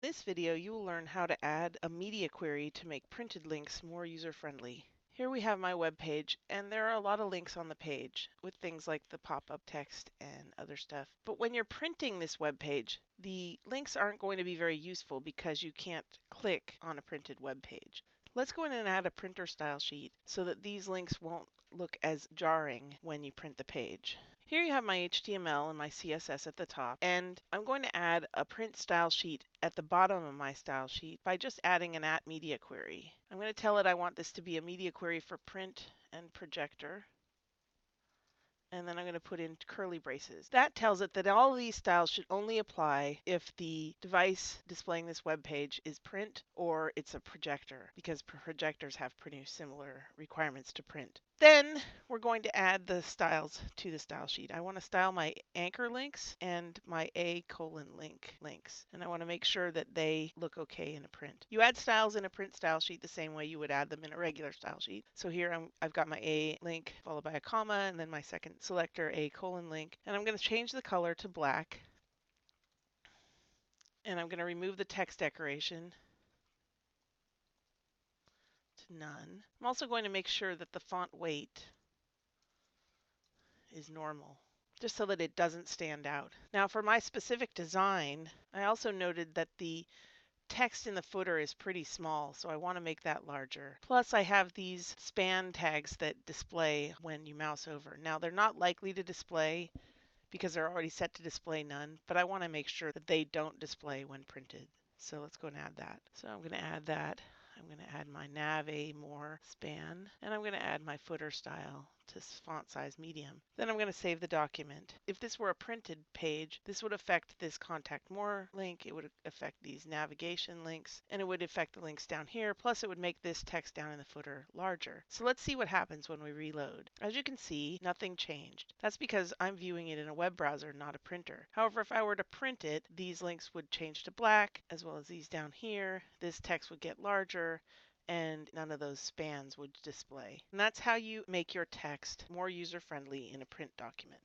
In this video, you will learn how to add a media query to make printed links more user-friendly. Here we have my web page, and there are a lot of links on the page with things like the pop-up text and other stuff. But when you're printing this web page, the links aren't going to be very useful because you can't click on a printed web page. Let's go in and add a printer style sheet so that these links won't look as jarring when you print the page. Here you have my HTML and my CSS at the top, and I'm going to add a print style sheet at the bottom of my style sheet by just adding an @media query. I'm going to tell it I want this to be a media query for print and projector. And then I'm going to put in curly braces. That tells it that all of these styles should only apply if the device displaying this web page is print or it's a projector, because projectors have pretty similar requirements to print. Then we're going to add the styles to the style sheet. I want to style my anchor links and my A:*link links, and I want to make sure that they look okay in a print. You add styles in a print style sheet the same way you would add them in a regular style sheet. So here I've got my A link followed by a comma and then my second selector A:*link, and I'm going to change the color to black, and I'm going to remove the text decoration to none. I'm also going to make sure that the font weight is normal, just so that it doesn't stand out. Now for my specific design, I also noted that the text in the footer is pretty small, so I want to make that larger. Plus I have these span tags that display when you mouse over. Now they're not likely to display because they're already set to display none, but I want to make sure that they don't display when printed. So let's go and add that. So I'm going to add that. I'm going to add my nav a more span, and I'm going to add my footer style to font size medium. Then I'm going to save the document. If this were a printed page, this would affect this contact more link, it would affect these navigation links, and it would affect the links down here, plus it would make this text down in the footer larger. So let's see what happens when we reload. As you can see, nothing changed. That's because I'm viewing it in a web browser, not a printer. However, if I were to print it, these links would change to black, as well as these down here. This text would get larger, and none of those spans would display. And that's how you make your text more user-friendly in a print document.